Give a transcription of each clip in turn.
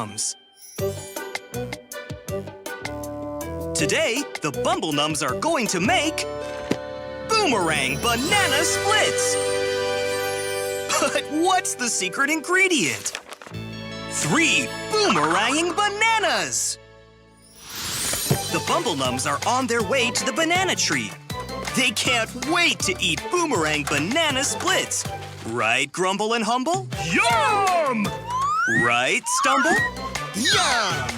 Nums. Today, the Bumble Nums are going to make Boomerang Banana Splits. But what's the secret ingredient? 3 boomeranging bananas! The Bumble Nums are on their way to the banana tree. They can't wait to eat Boomerang Banana Splits. Right, Grumble and Humble? Yum! Right, Stumble? Yum!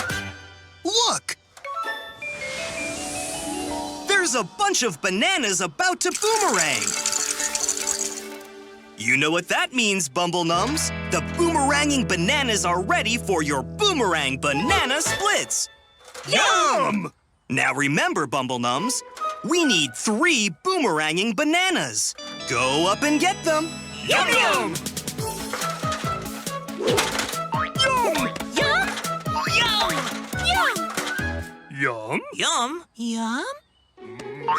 Look! There's a bunch of bananas about to boomerang. You know what that means, Bumble Nums. The boomeranging bananas are ready for your Boomerang Banana Splits. Yum! Now remember, Bumble Nums, we need 3 boomeranging bananas. Go up and get them. Yum yum! Yum! Yum! Yum! Yum!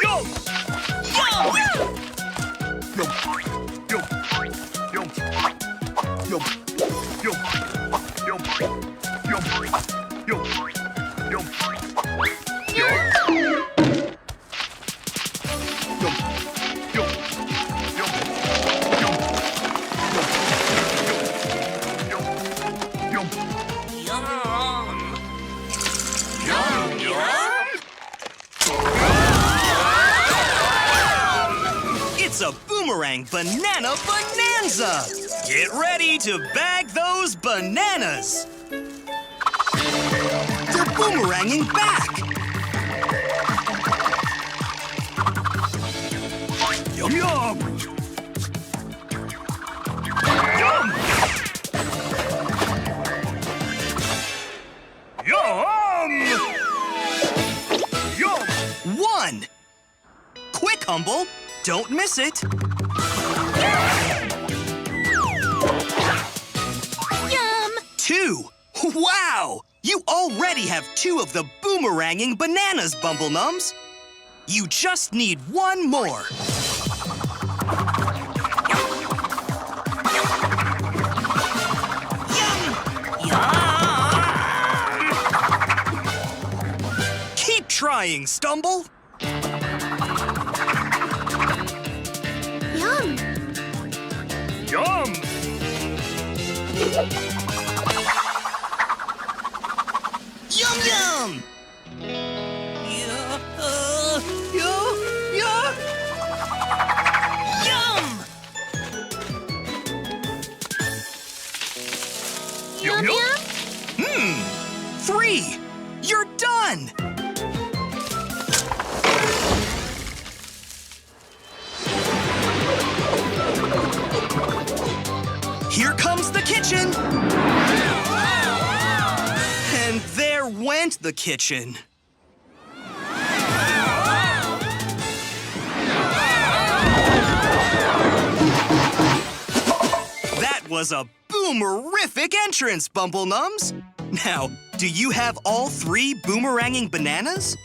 Yum! Yum. Yum! Yum! Yum! Yum! Yum! Yum! Yum! Yum! Yum! Yum! Yum! Yum! It's a Boomerang Banana Bonanza! Get ready to bag those bananas! They're boomeranging back! Yum yum! Yum! Yum! Yum! 1! Quick, Humble! Don't miss it! Yum! 2! Wow! You already have 2 of the boomeranging bananas, Bumble Nums! You just need 1 more! Keep trying, Stumble! Yum! Yum! Yum yum! Yum! Yum yum! 3! You're done! Here comes the kitchen! And there went the kitchen. That was a boomerific entrance, Bumble Nums! Now, do you have all 3 boomeranging bananas?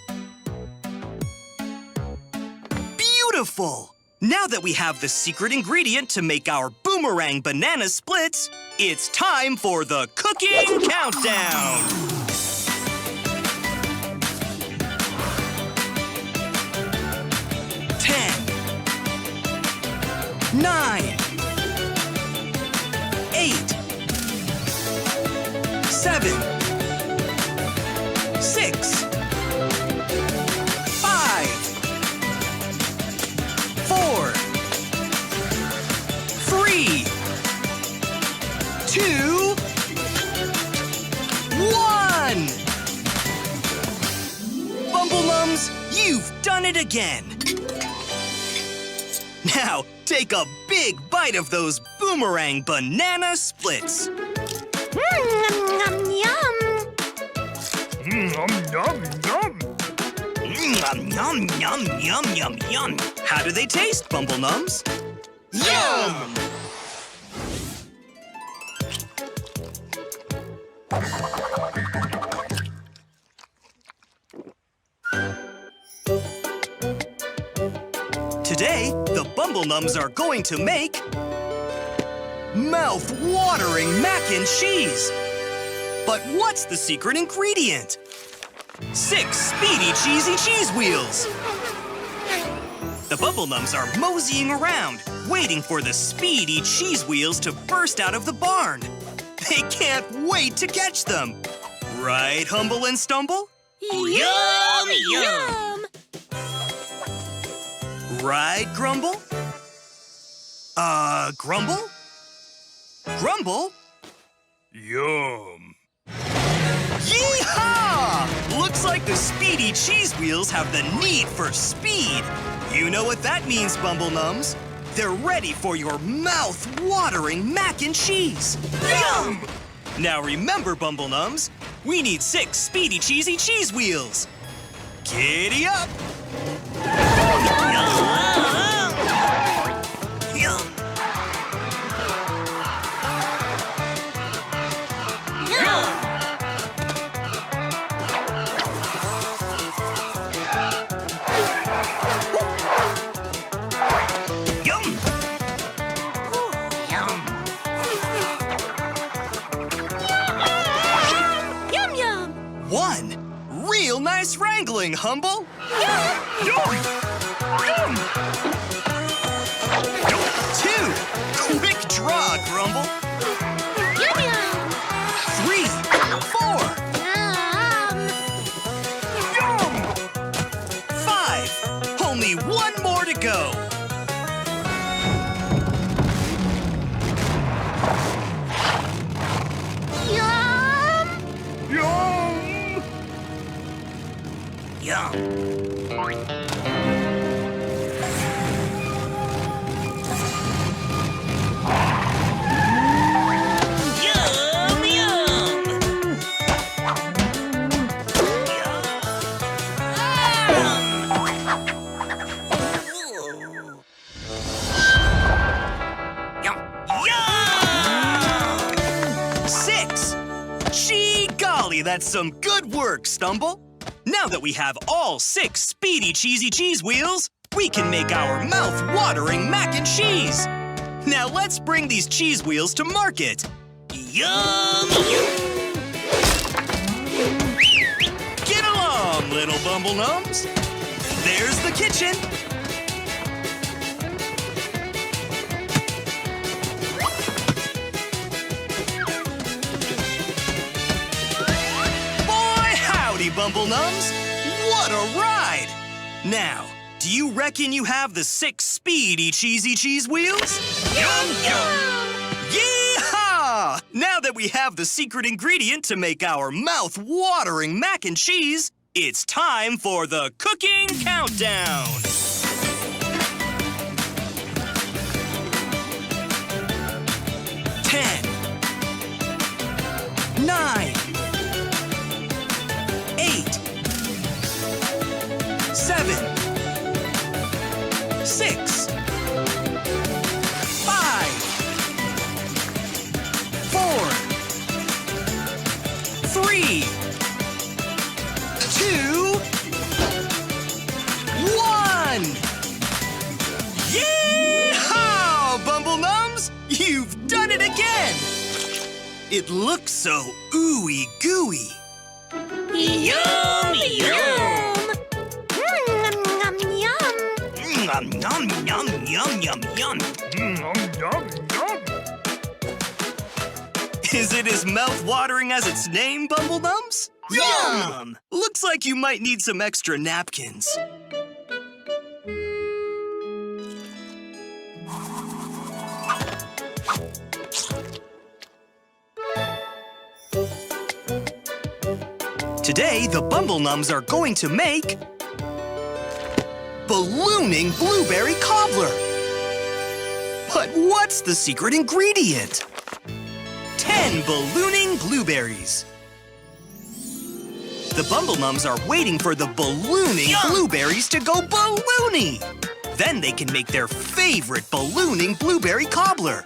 Beautiful! Now that we have the secret ingredient to make our Boomerang Banana Splits, it's time for the cooking countdown! 10, 9, 8, 7, 6, 5, 4, 3, 2, 1! Bumble Nums, you've done it again! Now, take a big bite of those Boomerang Banana Splits! Yum, yum! Yum yum yum! Yum, yum, yum, yum, yum, yum. How do they taste, Bumble Nums? Yum! Today, the Bumble Nums are going to make mouth-watering mac and cheese. But what's the secret ingredient? 6 speedy, cheesy cheese wheels. The Bumble Nums are moseying around, waiting for the speedy cheese wheels to burst out of the barn. They can't wait to catch them. Right, Humble and Stumble? Yum, yum. Right, Grumble? Grumble? Grumble? Yum. Yeehaw! Looks like the speedy cheese wheels have the need for speed. You know what that means, Bumble Nums. They're ready for your mouth-watering mac and cheese. Yum! Now remember, Bumble Nums, we need 6 speedy cheesy cheese wheels. Giddy up! Yum! Real nice wrangling, Humble. Yum. Yum. 2, quick draw, Grumble. Yum, yum. 3, 4, Yum. 5. Only one more to go. Yum. Yum. Yum. Yum, yum. Yum. Yum! 6. Gee golly, that's some good work, Stumble. Now that we have all 6 speedy cheesy cheese wheels, we can make our mouth-watering mac and cheese. Now let's bring these cheese wheels to market. Yum! Get along, little Bumble Nums. There's the kitchen. Bumble Nums, what a ride! Now, do you reckon you have the 6 speedy cheesy cheese wheels? Yum, yum. Yeehaw! Now that we have the secret ingredient to make our mouth-watering mac and cheese, it's time for the cooking countdown! 10, 9, 8, 7, 6, 5, 4, 3, 2, 1. Yeehaw, Bumble Nums! You've done it again! It looks so ooey gooey. Yum, yum. Yum, yum, yum, yum, yum, yum. Yum, yum, yum. Is it as mouth-watering as its name, Bumble Nums? Yum! Looks like you might need some extra napkins. Today, the Bumble Nums are going to make ballooning blueberry cobbler. But what's the secret ingredient? 10 ballooning blueberries. The Bumble Nums are waiting for the ballooning blueberries to go balloony. Then they can make their favorite ballooning blueberry cobbler.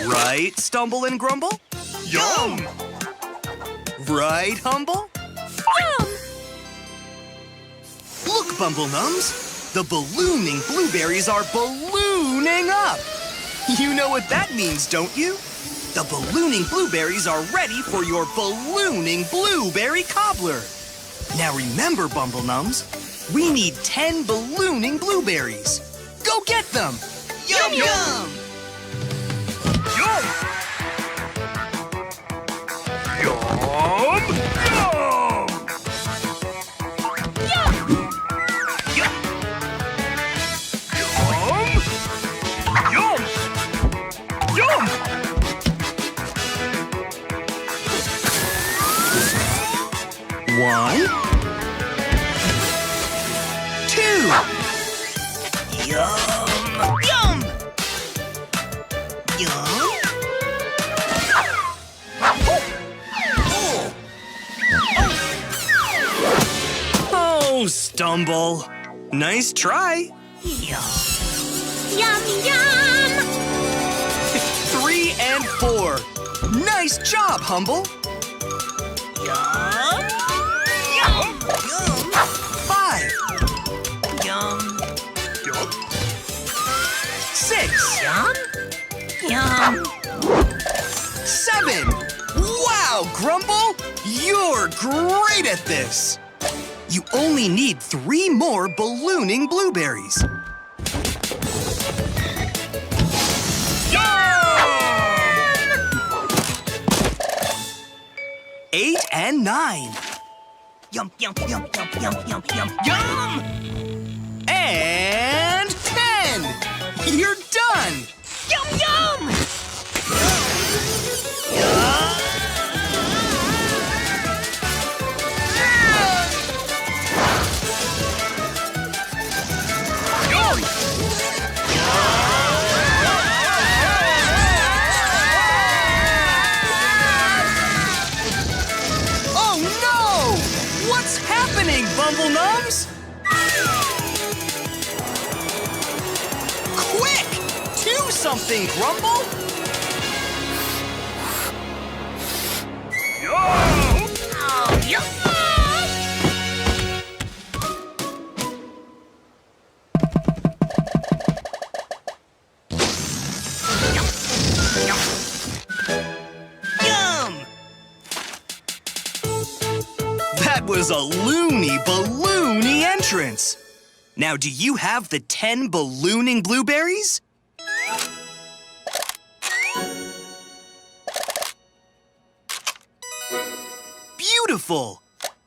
Right, Stumble and Grumble? Yum. Right, Humble? Yum. Look, Bumble Nums. The ballooning blueberries are ballooning up. You know what that means, don't you? The ballooning blueberries are ready for your ballooning blueberry cobbler. Now remember, Bumble Nums, we need 10 ballooning blueberries. Go get them! Yum, yum! Yum! Yum! Yum! Yum! Yum! Yum! Yum! One, two. Yum! Yum! Yum! Oh, Stumble. Nice try. Yum! Yum! Yum! 3 and 4. Nice job, Humble. Yum! Yum! Yum! 5, Yum! Yum! 6, Yum! Yum! 7. Wow, Grumble! You're great at this. You only need 3 more ballooning blueberries. Yum! 8 and 9. Yum! Yum! Yum! Yum! Yum! Yum! Yum! Yum! And 10. You're done. Yum! Yum! Yum! Oh no! What's happening, Bumble Nums? Quick! Do something, Grumble! Yum! Oh, yum! Yum! That was a loony balloony entrance. Now, do you have the 10 ballooning blueberries? Beautiful!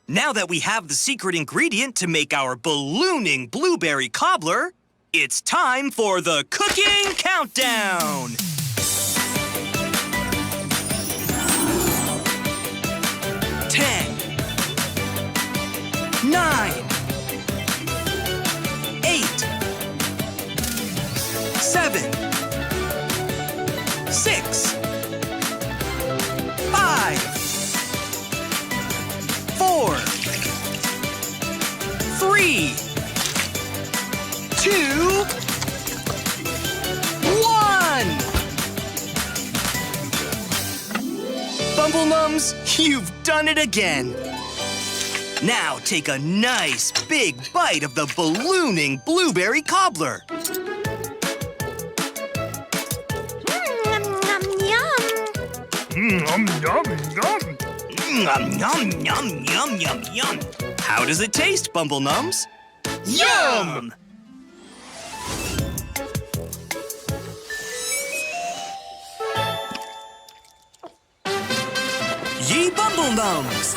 Now that we have the secret ingredient to make our ballooning blueberry cobbler, it's time for the cooking countdown! 10, 9, 8, 7, 6, 5, 4, 3, 2, 1. Bumble Nums, you've done it again. Now take a nice big bite of the ballooning blueberry cobbler. Yum! Yum! Yum! Yum! Yum! Yum! Yum, yum, yum, yum, yum, yum. How does it taste, Bumble Nums? Yum! Ye Bumble Nums!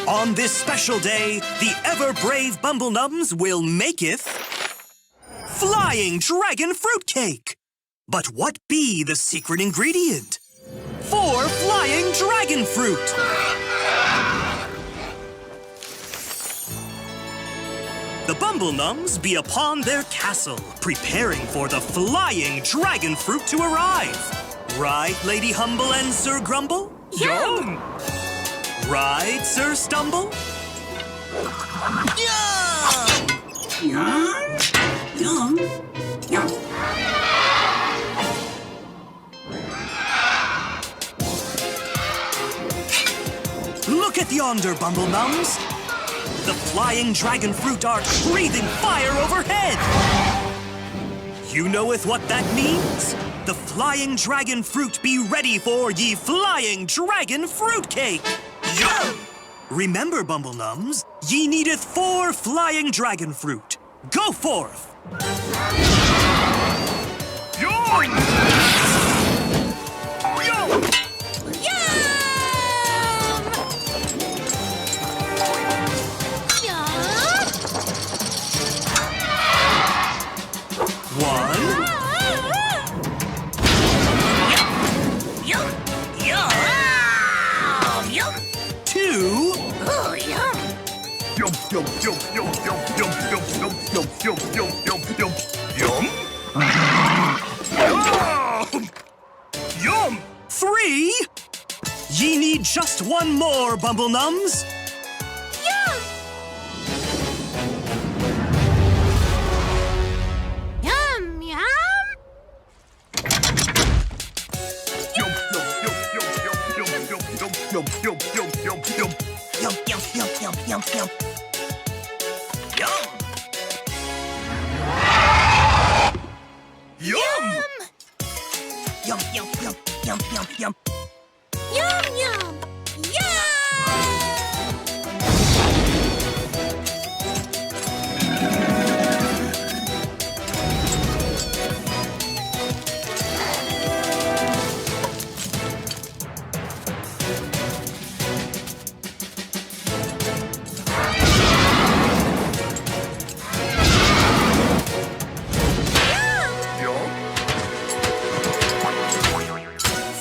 On this special day, the ever-brave Bumble Nums will maketh flying dragon fruitcake. But what be the secret ingredient for flying dragon fruit? The Bumble Nums be upon their castle, preparing for the flying dragon fruit to arrive. Right, Lady Humble and Sir Grumble? Yum! Right, Sir Stumble? Yum! Yum! Yum! Look at yonder, Bumble Nums. The flying dragon fruit are breathing fire overhead. You knoweth what that means? Let the flying dragon fruit be ready for ye flying dragon fruitcake. Yum! Remember, Bumble Nums, ye needeth 4 flying dragon fruit. Go forth! Yum! Yum! One, Yum! Yum! Yum! 2, Oh, yum! Yum, yum, yum, yum, yum, yum, yum, yum, yum, yum, yum, yum, yum. Yum! Yum! 3. Ye need just 1 more, Bumble Nums. Yum! Yum! Yum! Yum, yum, yum, yum, yum, yum, yum, yum, yum, yum, yum, yum. Yum! Yum! Yum! Yum! Yum! Yum! Yum! Yum! Yum! Yum! Yum! Yum! Yum! Yum! Yum! Yum! Yum! Yum!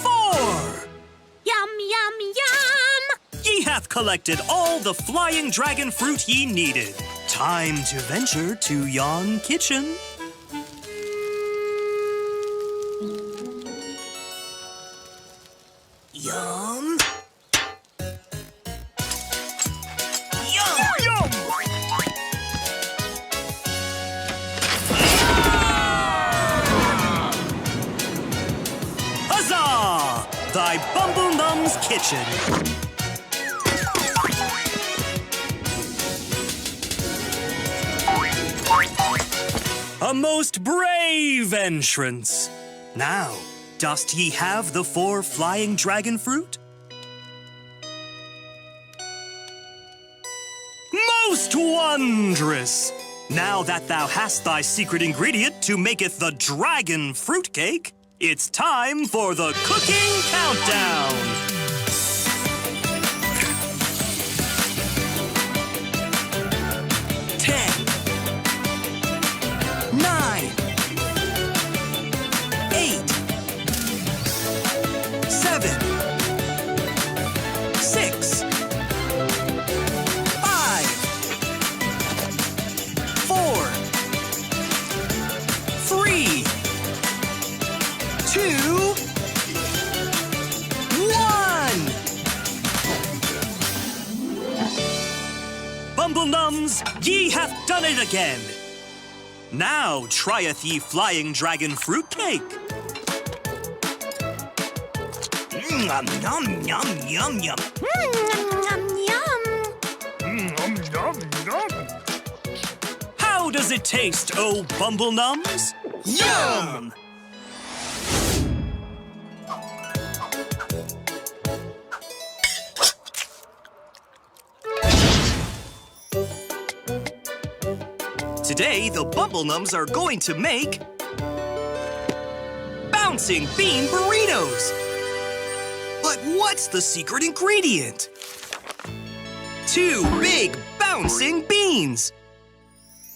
4. Yum! Yum! Yum! Ye hath collected all the flying dragon fruit ye needed. Time to venture to yon kitchen. Yum! Yum! Yum! Huzzah! Thy Bumble Nums kitchen. A most brave entrance. Now, dost ye have the 4 flying dragon fruit? Most wondrous! Now that thou hast thy secret ingredient to maketh the dragon fruitcake, it's time for the cooking countdown! 10, 9, 8, 7, 6, 5, 4, 3, 2, 1. Bumble Nums, ye hath done it again. Now trieth ye flying dragon fruitcake. Yum! Yum! Yum! Yum! Yum! Yum, yum, yum. How does it taste, oh Bumble Nums? Yum! Today, the Bumble Nums are going to make bouncing bean burritos. But what's the secret ingredient? 2 big bouncing beans.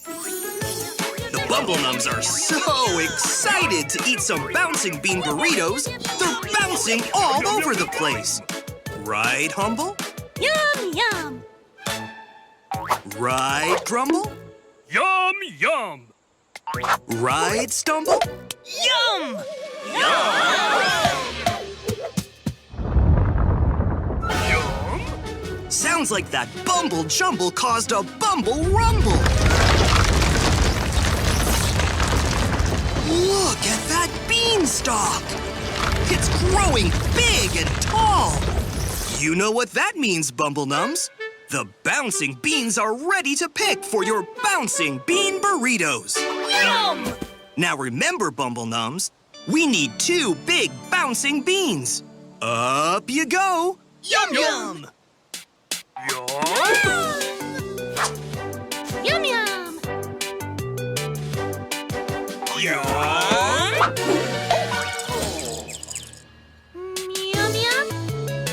The Bumble Nums are so excited to eat some bouncing bean burritos, they're bouncing all over the place. Right, Humble? Yum! Yum! Right, Grumble? Yum, yum. Right, Stumble? Yum! Yum. Sounds like that Bumble Jumble caused a Bumble Rumble. Look at that beanstalk. It's growing big and tall. You know what that means, Bumble Nums. The bouncing beans are ready to pick for your bouncing bean burritos. Yum! Now remember, Bumble Nums, we need 2 big bouncing beans. Up you go. Yum yum! Yum yum! Yum! Yum yum!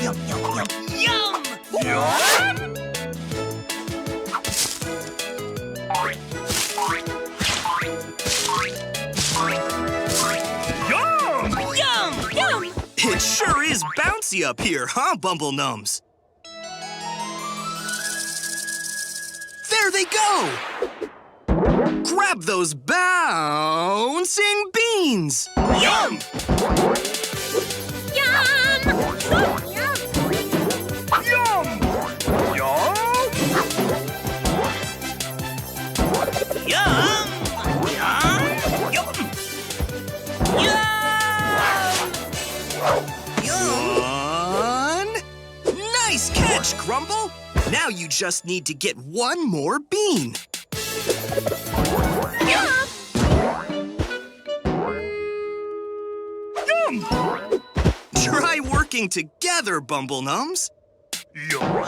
Yum yum yum! Yum! Yum! Yum! Yum! It sure is bouncy up here, huh, Bumble Nums? There they go! Grab those bouncing beans! Yum! Yum! Yum! Yum! Yum! Yum! Yum! One! Nice catch, Grumble! Now you just need to get 1 more bean. Yum! Yum! Try working together, Bumble Nums. Yum!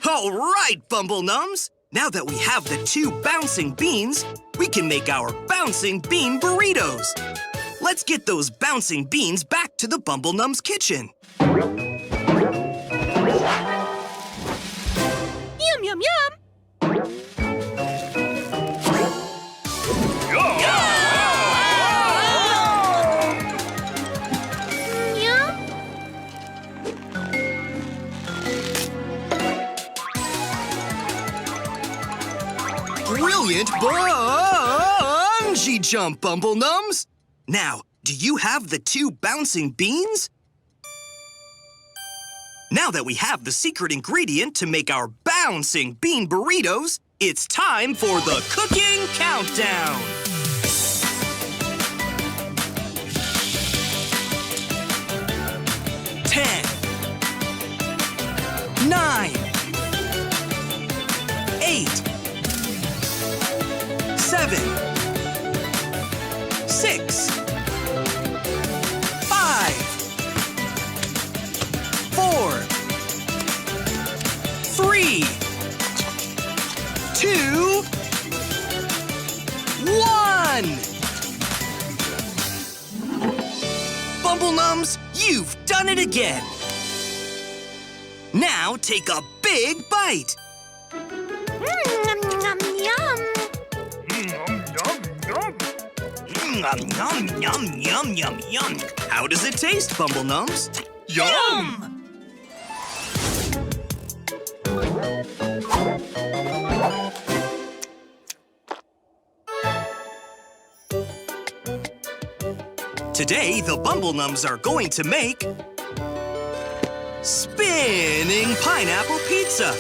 All right, Bumble Nums. Now that we have the 2 bouncing beans, we can make our bouncing bean burritos. Let's get those bouncing beans back to the Bumble Nums kitchen. Yum yum yum! Yum! Brilliant bungee jump, Bumble Nums. Now, do you have the 2 bouncing beans? Now that we have the secret ingredient to make our bouncing bean burritos, it's time for the cooking countdown. 10, 9, 8, 7, 6, 5, 4, 3, 2, 1. Bumble Nums, you've done it again. Now take a big bite. Yum yum yum! Yum, yum, yum, yum, yum, yum. How does it taste, Bumble Nums? Yum! Today, the Bumble Nums are going to make spinning pineapple pizza.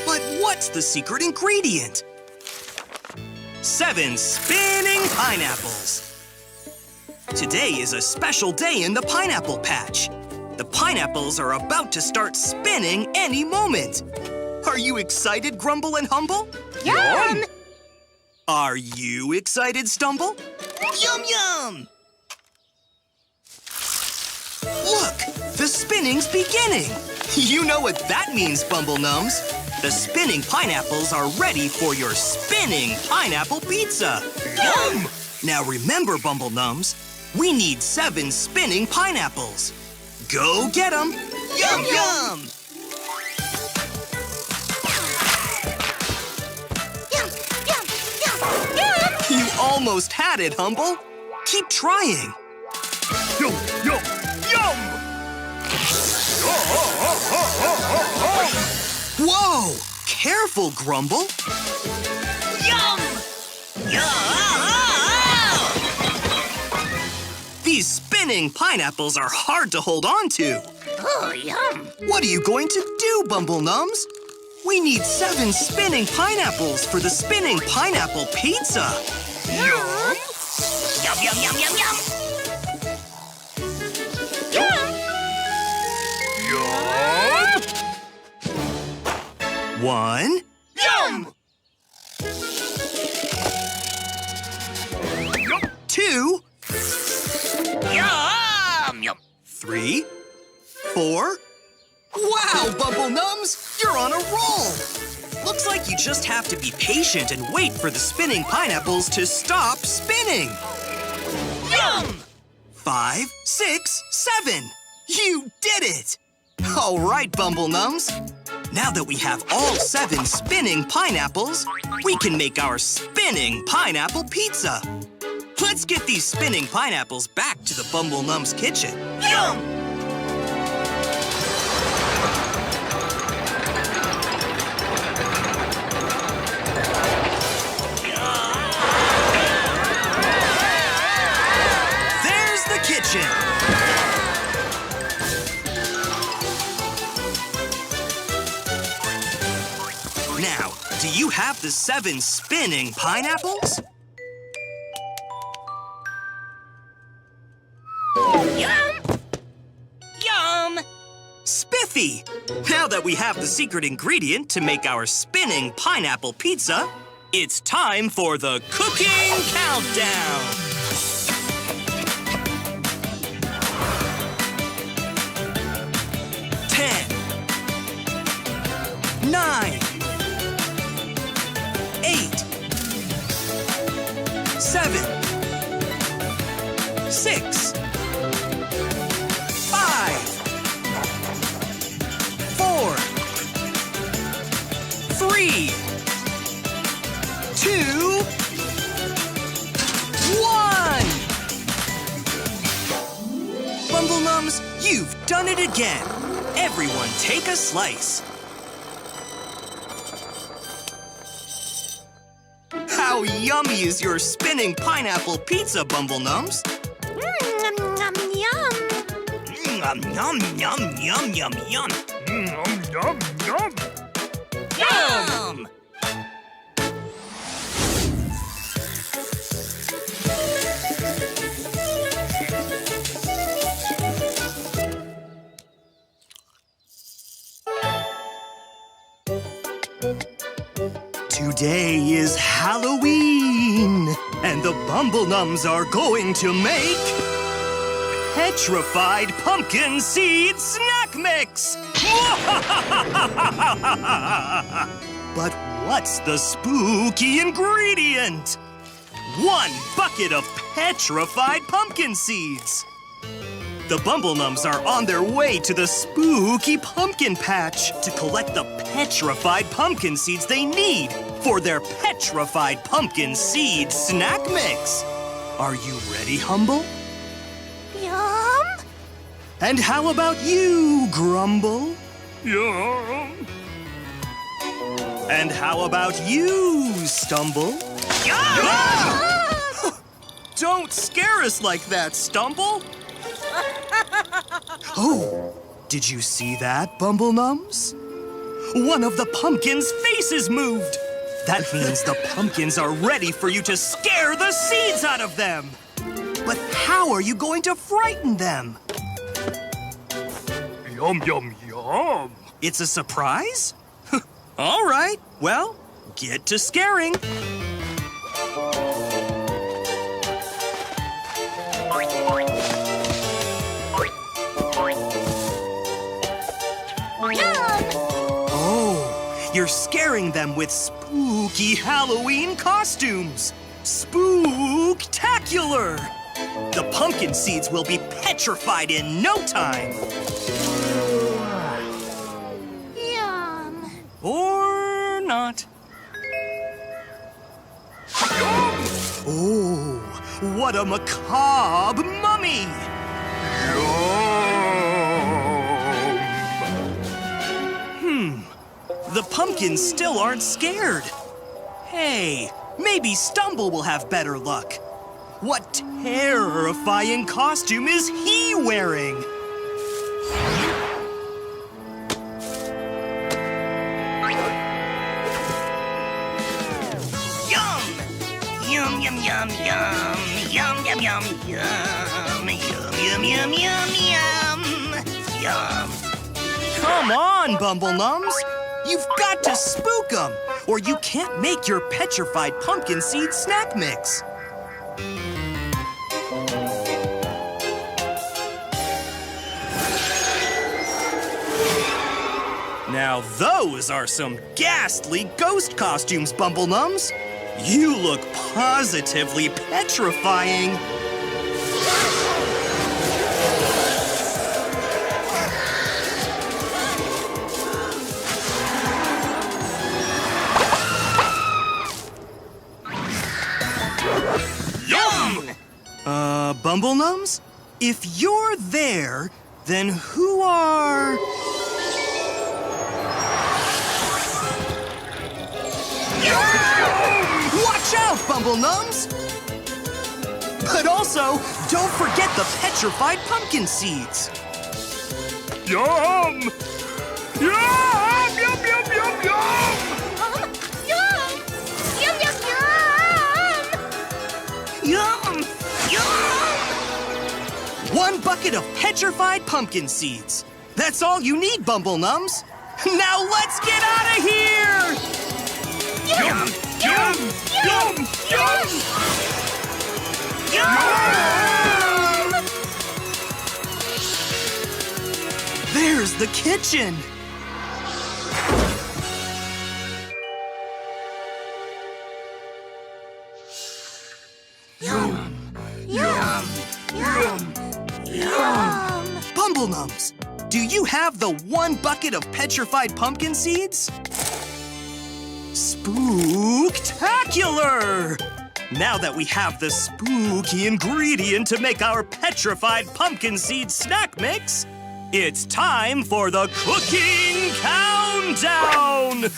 But what's the secret ingredient? 7 spinning pineapples. Today is a special day in the pineapple patch. The pineapples are about to start spinning any moment. Are you excited, Grumble and Humble? Yum! Are you excited, Stumble? Yum, yum! Look, the spinning's beginning. You know what that means, Bumble Nums. The spinning pineapples are ready for your spinning pineapple pizza. Yum! Now remember, Bumble Nums, we need 7 spinning pineapples. Go get them. Yum, yum! Yum yum yum yum! You almost had it, Humble. Keep trying. Yum, yum, yum! Whoa! Careful, Grumble. Yum! Yum! These spinning spinning pineapples are hard to hold on to. Oh, yum. What are you going to do, Bumble Nums? We need 7 spinning pineapples for the spinning pineapple pizza. Yum. Yum, yum, yum, yum, yum. Yum. Yum. 1, Yum. 2, Yum, yum. 3, 4. Wow, Bumble Nums, you're on a roll. Looks like you just have to be patient and wait for the spinning pineapples to stop spinning. Yum. 5, 6, 7. You did it! All right, Bumble Nums. Now that we have all 7 spinning pineapples, we can make our spinning pineapple pizza. Let's get these spinning pineapples back to the Bumble Nums kitchen. Yum. There's the kitchen. Now, do you have the 7 spinning pineapples? Yum. Yum. Spiffy! Now that we have the secret ingredient to make our spinning pineapple pizza, it's time for the cooking countdown! 10, 9, 8, 7, 6, 5, 4, 3, 2, 1! Bumble Nums, you've done it again. Everyone take a slice. How yummy is your spinning pineapple pizza, Bumble Nums? Yum, yum, yum. Yum, yum, yum, yum, yum. Yum, yum, yum. Yum. Today is Halloween, and the Bumble Nums are going to make petrified pumpkin seed snack mix! But what's the spooky ingredient? 1 bucket of petrified pumpkin seeds. The Bumble Nums are on their way to the spooky pumpkin patch to collect the petrified pumpkin seeds they need for their petrified pumpkin seed snack mix. Are you ready, Humble? Yum. And how about you, Grumble? Yum. And how about you, Stumble? Don't scare us like that, Stumble! Oh, did you see that, Bumble Nums? One of the pumpkins' faces moved! That means the pumpkins are ready for you to scare the seeds out of them! But how are you going to frighten them? Yum, yum, yum. It's a surprise? All right, well, get to scaring. Oh, you're scaring them with spooky Halloween costumes. Spooktacular! The pumpkin seeds will be petrified in no time. Yum. Or not. Oh, what a macabre mummy! The pumpkins still aren't scared. Hey, maybe Stumble will have better luck. What terrifying costume is he wearing? Yum! Yum, yum, yum, yum. Yum, yum, yum, yum. Yum, yum, yum, yum, yum. Yum. Come on, Bumble Nums. You've got to spook them, or you can't make your petrified pumpkin seed snack mix. Now those are some ghastly ghost costumes, Bumble Nums. You look positively petrifying. Bumble Nums? If you're there, then who are... Watch out, Bumble Nums! But also, don't forget the petrified pumpkin seeds. Yum! Yum! Yum, yum, yum, yum! Yum! Yum, yum, yum! Yum! Yum! 1 bucket of petrified pumpkin seeds. That's all you need, Bumble Nums. Now let's get out of here! Yum! Yum! Yum! Yum! Yum! There's the kitchen. Yum! Yum! Yum! Bumble Nums, do you have the 1 bucket of petrified pumpkin seeds? Spooktacular! Now that we have the spooky ingredient to make our petrified pumpkin seed snack mix, it's time for the cooking countdown!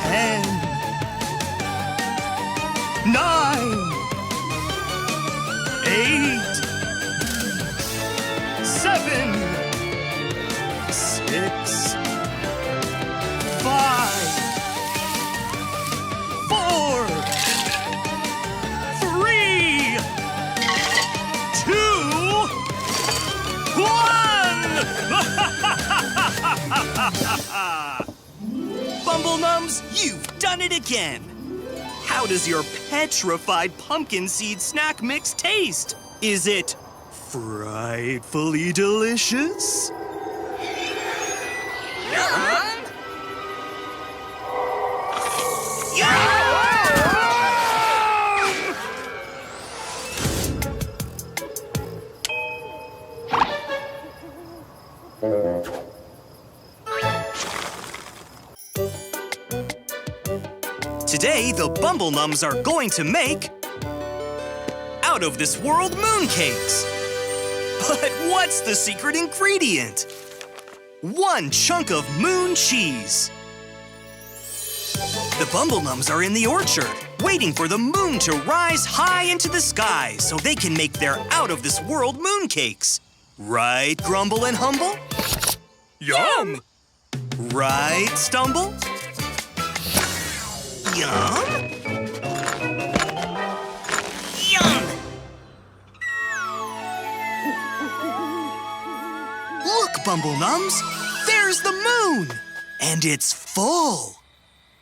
10, 9, 8, 7, 6, 5, 4, 3, 2, 1! Bumble Nums, you've done it again! How does your petrified pumpkin seed snack mix taste? Is it frightfully delicious? Yum! Yum! Today, the Bumble Nums are going to make out-of-this-world mooncakes. But what's the secret ingredient? 1 chunk of moon cheese. The Bumble Nums are in the orchard, waiting for the moon to rise high into the sky so they can make their out-of-this-world mooncakes. Right, Grumble and Humble? Yum! Right, Stumble? Yum! Yum! Look, Bumble Nums, there's the moon, and it's full.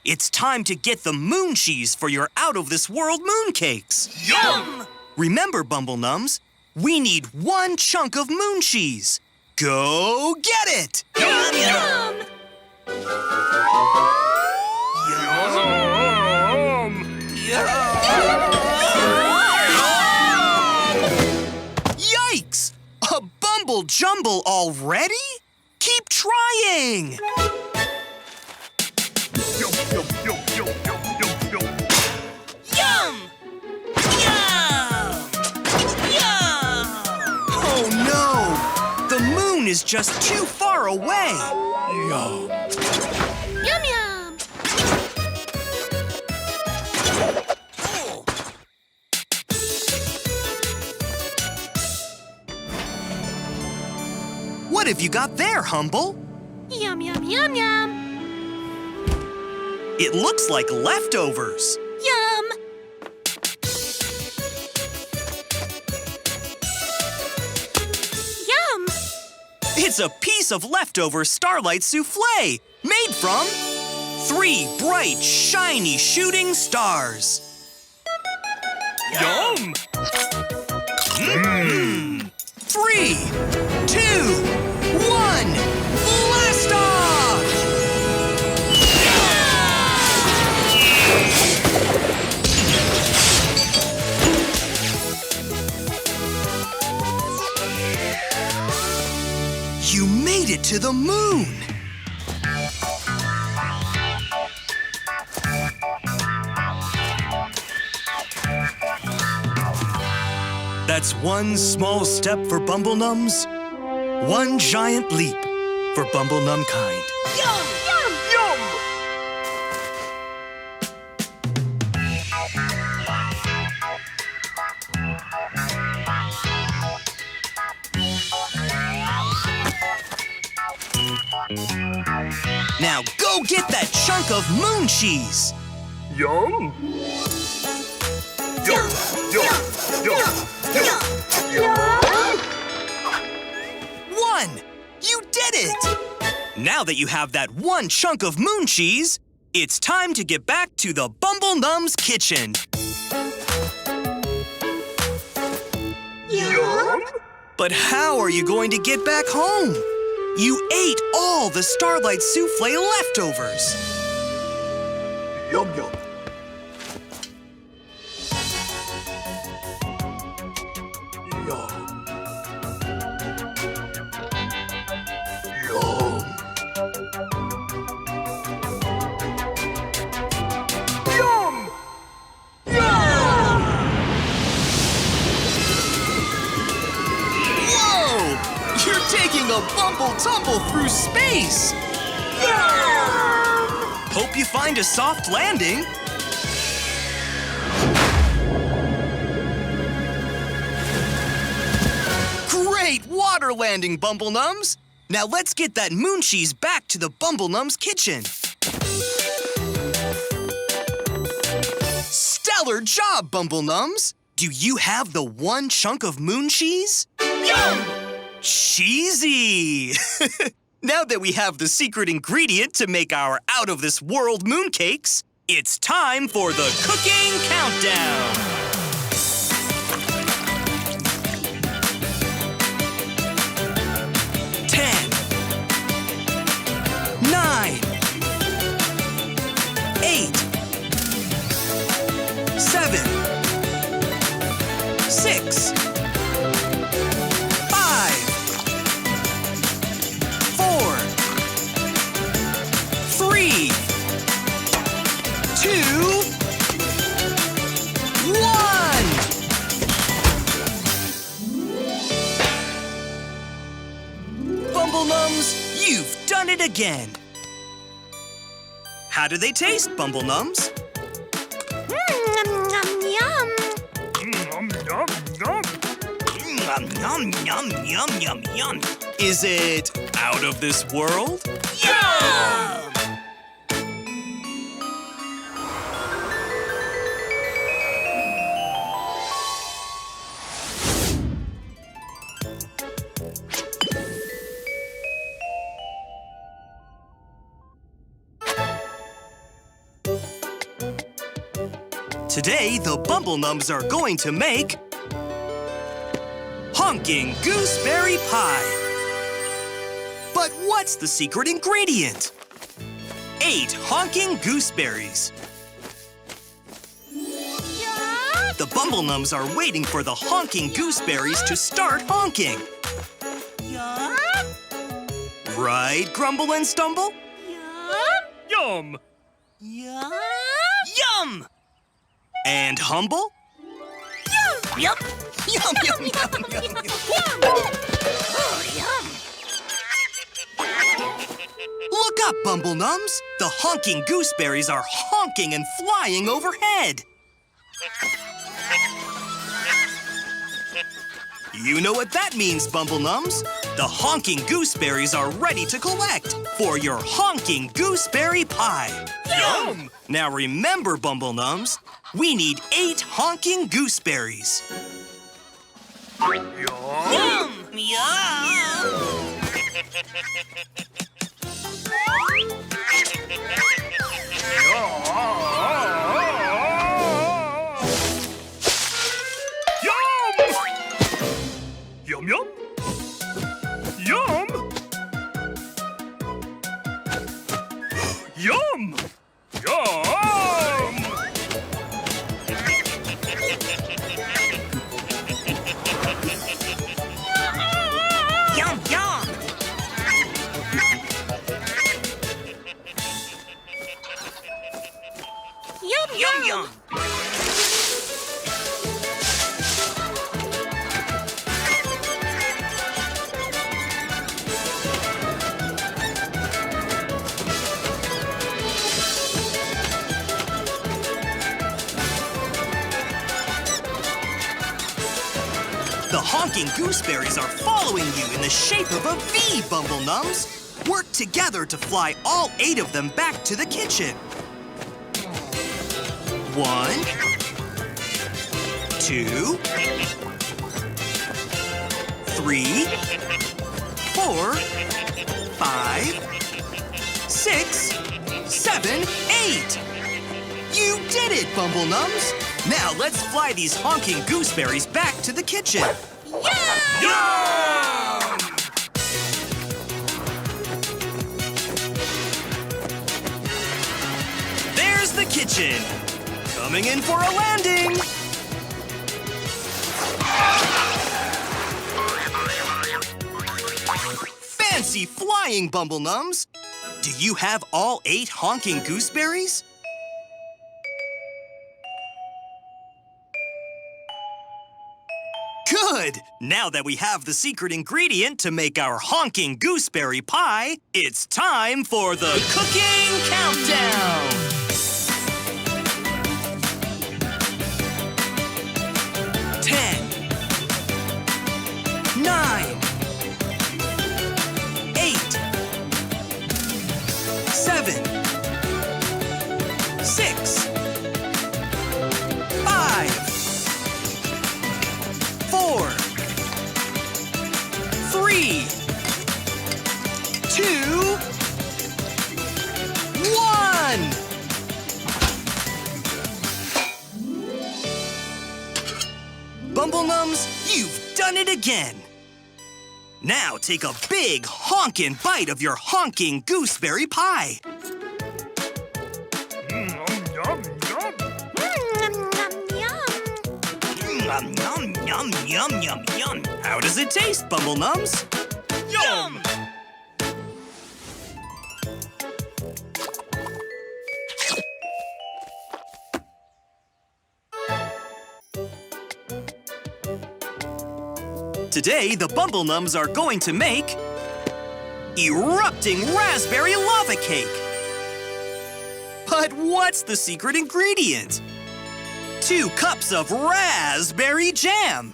It's time to get the moon cheese for your out-of-this-world mooncakes. Yum! Remember, Bumble Nums, we need 1 chunk of moon cheese. Go get it! Yum! Yum! Yikes! A Bumble Jumble already? Keep trying! Yum, yum, yum, yum, yum, yum, yum. Yum! Yum! Yum! Oh no! The moon is just too far away! Yum. Yum, yum! What have you got there, Humble? Yum, yum, yum, yum. It looks like leftovers. Yum. Yum. It's a piece of leftover Starlight souffle made from 3 bright, shiny shooting stars. Yum! 3, 2, 1, blast off! You made it to the moon! That's one small step for Bumble Nums, one giant leap for Bumble Num kind. Yum, yum, yum. Now go get that chunk of moon cheese! Yum! Yum! Yum! Yum! Yum! 1! You did it! Now that you have that one chunk of moon cheese, it's time to get back to the Bumble Nums kitchen. Yum! But how are you going to get back home? You ate all the Starlight souffle leftovers. Yum! Yum! Yum! Yum! Yum! Whoa! You're taking a bumble tumble through space! Hope you find a soft landing. Great water landing, Bumble Nums! Now let's get that moon cheese back to the Bumble Nums kitchen. Stellar job, Bumble Nums! Do you have the one chunk of moon cheese? Yum. Cheesy! Now that we have the secret ingredient to make our out-of-this-world mooncakes, it's time for the cooking countdown! 10, 9, 8, 7, 6, 5, 4, 3, 2, 1! Bumble Nums, you've done it again! How do they taste, Bumble Nums? Yum, yum, yum. Yum! Yum! Yum! Yum, yum, yum, yum, yum. Is it out of this world? Yum! Today, the Bumble Nums are going to make honking gooseberry pie. But what's the secret ingredient? 8 honking gooseberries. Yum. The Bumble Nums are waiting for the honking gooseberries to start honking. Yum. Right, Grumble and Stumble? Yum. Yum! Yum. Yum! And Humble? Yup. Yum, yum, yum, yum, yum. Oh, yum. Look up, Bumble Nums! The honking gooseberries are honking and flying overhead. You know what that means, Bumble Nums. The honking gooseberries are ready to collect for your honking gooseberry pie. Yum! Now remember, Bumble Nums, we need 8 honking gooseberries. Yum! Yum! Yum yum! Yum! Yum! Yum! Yum, yum! Yum, Yum, yum! The honking gooseberries are following you in the shape of a V, Bumble Nums. Work together to fly all 8 of them back to the kitchen. 1, 2, 3, 4, 5, 6, 7, 8. You did it, Bumble Nums. Now let's fly these honking gooseberries back to the kitchen. Yum! There's the kitchen. Coming in for a landing. Fancy flying, Bumble Nums. Do you have all 8 honking gooseberries? Good! Now that we have the secret ingredient to make our honking gooseberry pie, it's time for the cooking countdown! 10, 9, 8, 7, 6, 5, 4, 3, 2, 1. Bumble Nums, you've done it again. Now take a big honkin' bite of your honking gooseberry pie. Yum yum yum! Yum, yum, yum, yum, yum, yum. How does it taste, Bumble Nums? Yum! Today, the Bumble Nums are going to make erupting raspberry lava cake. But what's the secret ingredient? 2 cups of raspberry jam.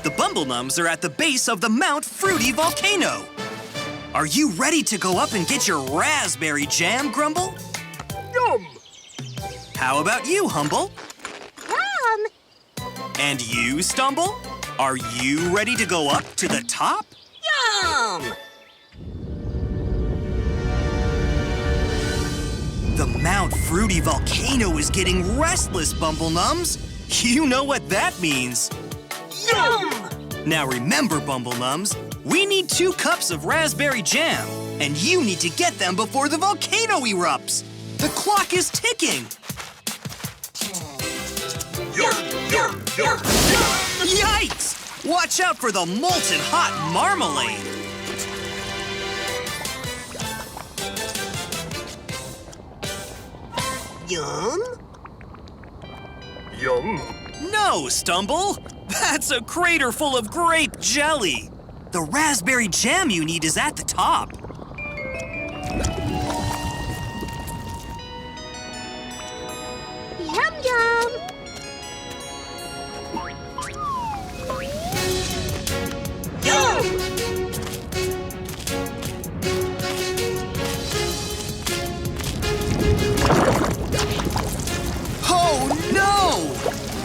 The Bumble Nums are at the base of the Mount Fruity volcano. Are you ready to go up and get your raspberry jam, Grumble? Yum! How about you, Humble? Yum! And you, Stumble? Are you ready to go up to the top? Yum! The Mount Fruity volcano is getting restless, Bumble Nums. You know what that means. Yum! Now remember, Bumble Nums, we need 2 cups of raspberry jam, and you need to get them before the volcano erupts. The clock is ticking. Yum yum yum! Yikes! Watch out for the molten hot marmalade. Yum? Yum! No, Stumble. That's a crater full of grape jelly. The raspberry jam you need is at the top. Yum, yum!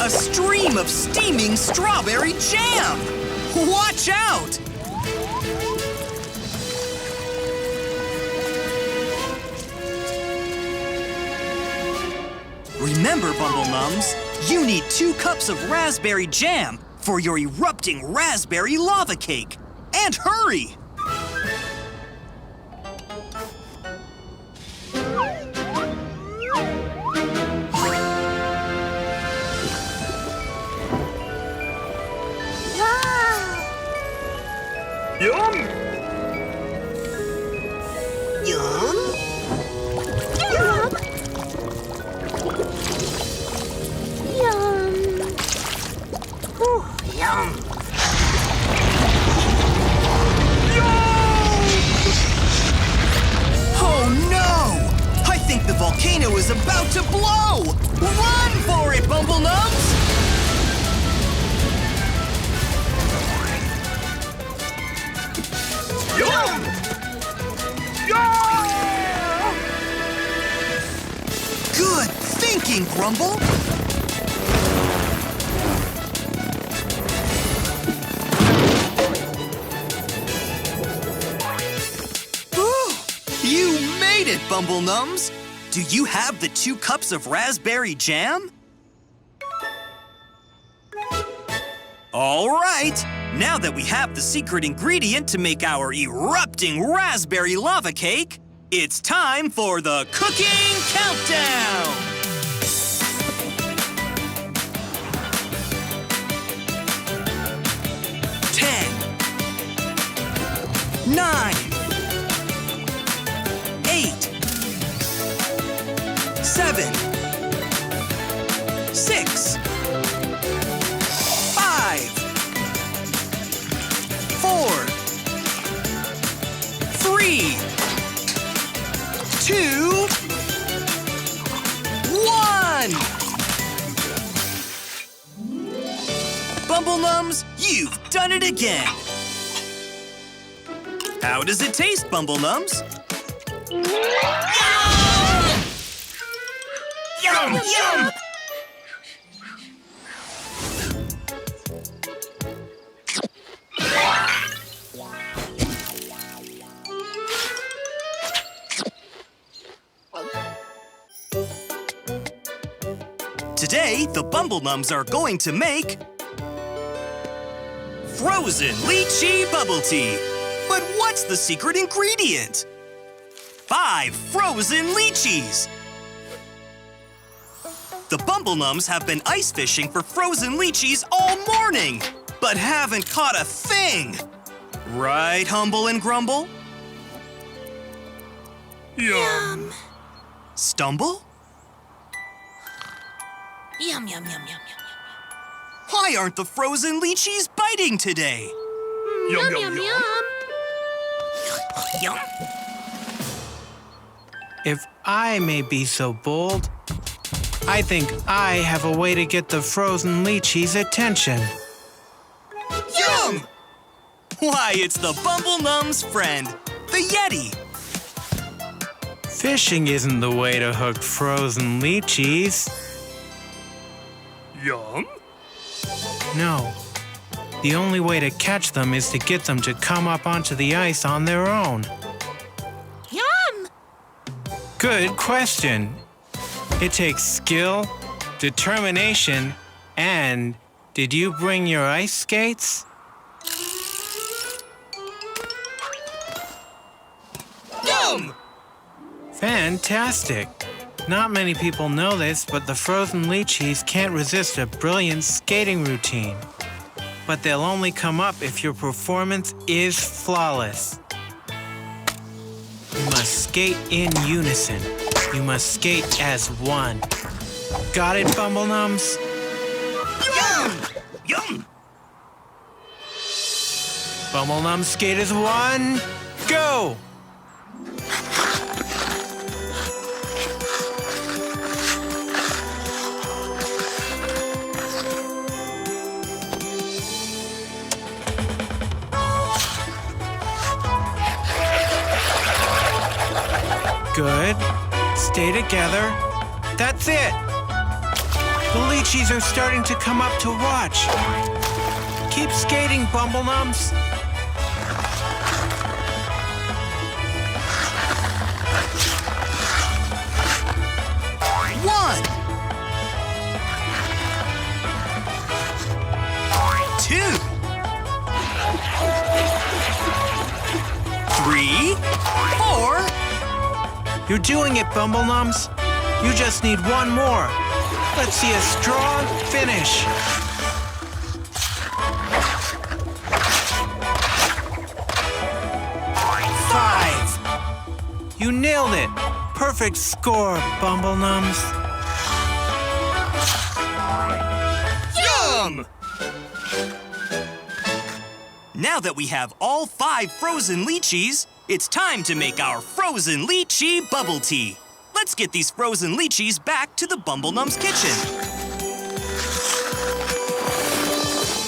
A stream of steaming strawberry jam! Watch out! Remember, Bumble Nums, you need 2 cups of raspberry jam for your erupting raspberry lava cake. And hurry! Yum! Yum. Yum. Yum. Ooh. Yum. Oh no! I think the volcano is about to blow! Run for it, Bumble Nums! Yum! Yum! Good thinking, Grumble! Ooh, you made it, Bumble Nums! Do you have the 2 cups of raspberry jam? All right! Now that we have the secret ingredient to make our erupting raspberry lava cake, it's time for the cooking countdown! 10, 9, 8, 7, 6, 5, 4, 3, 2, 1! Bumble Nums, you've done it again! How does it taste, Bumble Nums? Yum. Yum. Today, the Bumble Nums are going to make frozen lychee bubble tea. But what's the secret ingredient? 5 frozen lychees. The Bumble Nums have been ice fishing for frozen lychees all morning, but haven't caught a thing. Right, Humble and Grumble? Yum! Stumble? Yum, yum, yum, yum, yum. Why aren't the frozen lychees biting today? Yum, Yum, yum, yum, yum! yum. Yum. If I may be so bold, I think I have a way to get the frozen lychee's attention. Yum! Why, it's the Bumble Nums friend, the Yeti. Fishing isn't the way to hook frozen lychees. Yum! No. The only way to catch them is to get them to come up onto the ice on their own. Yum! Good question. It takes skill, determination, and did you bring your ice skates? Yum! Fantastic. Not many people know this, but the frozen lychees can't resist a brilliant skating routine. But they'll only come up if your performance is flawless. You must skate in unison. You must skate as one. Got it, Bumble Nums? Yum. Yum. Bumble Nums skate as one. Go! Good. Stay together. That's it. The lychees are starting to come up to watch. Keep skating, Bumble Nums. One. 2. 3. 4. You're doing it, Bumble Nums. You just need one more. Let's see a strong finish. 5. You nailed it. Perfect score, Bumble Nums. Yum! Now that we have all 5 frozen lychees, it's time to make our frozen lychee bubble tea. Let's get these frozen lychees back to the Bumble Nums kitchen.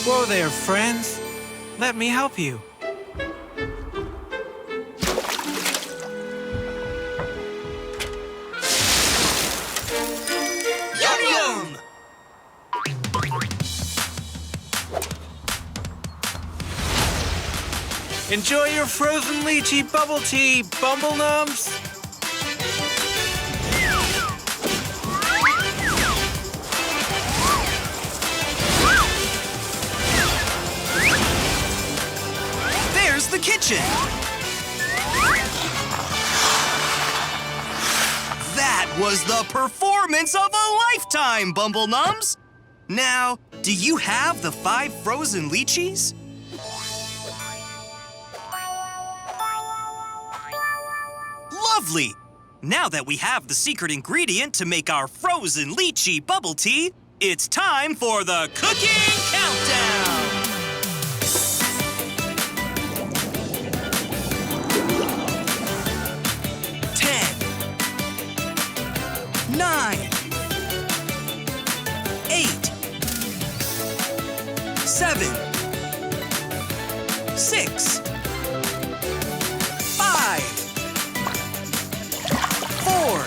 Whoa there, friends. Let me help you. Yum yum! Enjoy your frozen lychee bubble tea, Bumble Nums. There's the kitchen. That was the performance of a lifetime, Bumble Nums. Now, do you have the 5 frozen lychees? Lovely! Now that we have the secret ingredient to make our frozen lychee bubble tea, it's time for the cooking countdown! 10, 9, 8, 7, 6, 5, 4,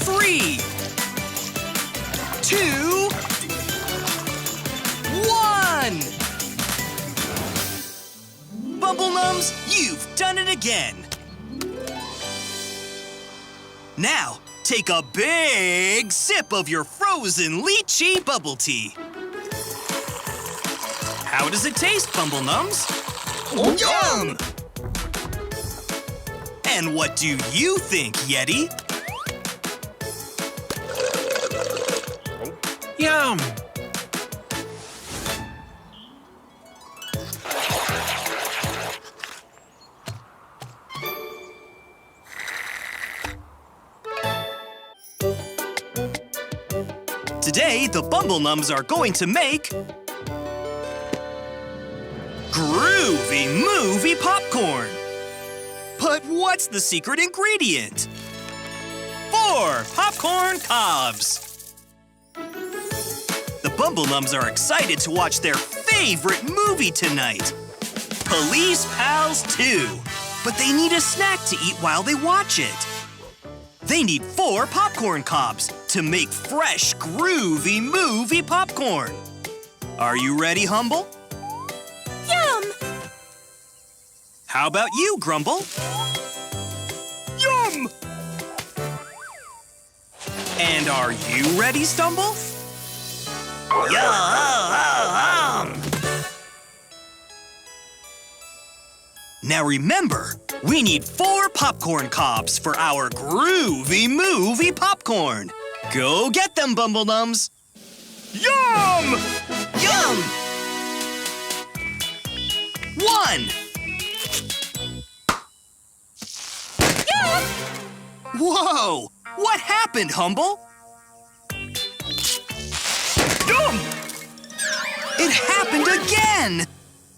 3, 2, 1. Bumble Nums, you've done it again. Now, take a big sip of your frozen lychee bubble tea. How does it taste, Bumble Nums? Yum! And what do you think, Yeti? Yum! Today, the Bumble Nums are going to make groovy movie popcorn. But what's the secret ingredient? 4 popcorn cobs. The Bumble Nums are excited to watch their favorite movie tonight, Police Pals 2. But they need a snack to eat while they watch it. They need 4 popcorn cobs to make fresh, groovy movie popcorn. Are you ready, Humble? Yum! How about you, Grumble? Yum! And are you ready, Stumble? Yum! Now remember, we need 4 popcorn cobs for our groovy movie popcorn. Go get them, Bumble Nums. Yum! Yum! 1. Whoa! What happened, Humble? Yum! It happened again!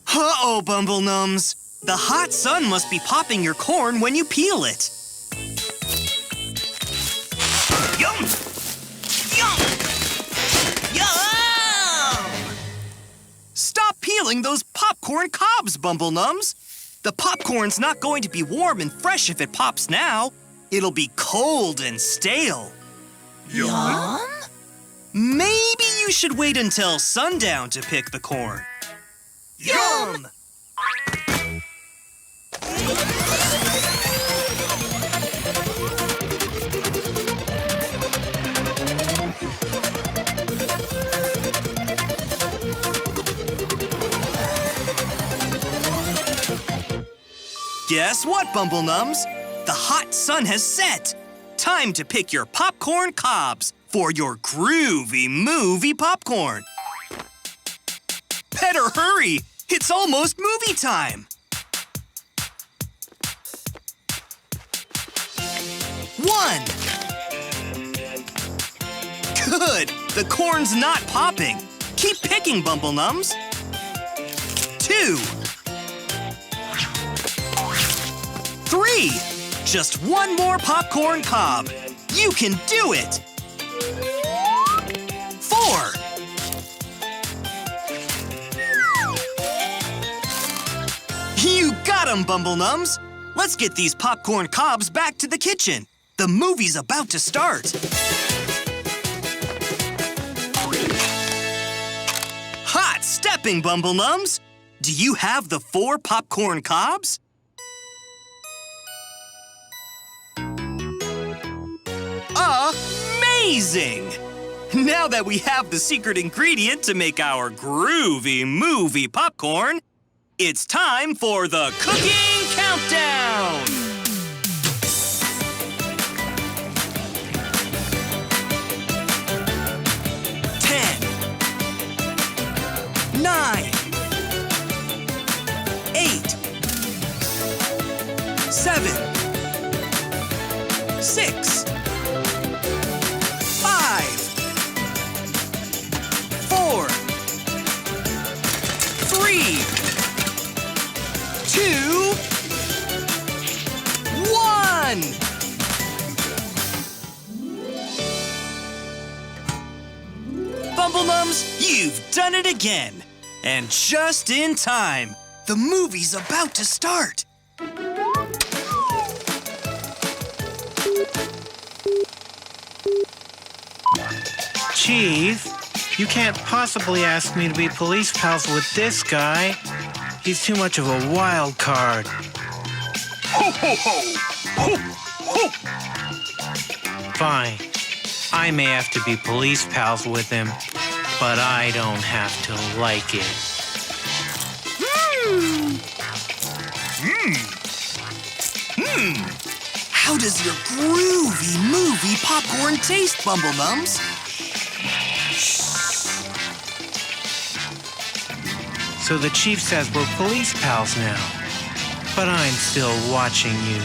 Uh-oh, Bumble Nums. The hot sun must be popping your corn when you peel it. Yum! Yum! Yum! Stop peeling those popcorn cobs, Bumble Nums. The popcorn's not going to be warm and fresh if it pops now. It'll be cold and stale. Yum? Maybe you should wait until sundown to pick the corn. Yum! Guess what, Bumble Nums? The hot sun has set. Time to pick your popcorn cobs for your groovy movie popcorn. Better hurry! It's almost movie time! 1. Good! The corn's not popping. Keep picking, Bumble Nums. 2. 3. Just one more popcorn cob. You can do it! 4. You got 'em, Bumble Nums! Let's get these popcorn cobs back to the kitchen. The movie's about to start. Hot stepping, Bumble Nums! Do you have the 4 popcorn cobs? Amazing! Now that we have the secret ingredient to make our groovy movie popcorn, it's time for the cooking countdown! 10, 9, 8, 7, 6, 5, 4, 3, 2, 1. Bumble Nums, you've done it again. And just in time. The movie's about to start. Chief, you can't possibly ask me to be police pals with this guy. He's too much of a wild card. Ho, ho, ho! Ho, ho! Fine. I may have to be police pals with him, but I don't have to like it. How does your groovy movie popcorn taste, Bumble Nums? So the chief says we're police pals now. But I'm still watching you.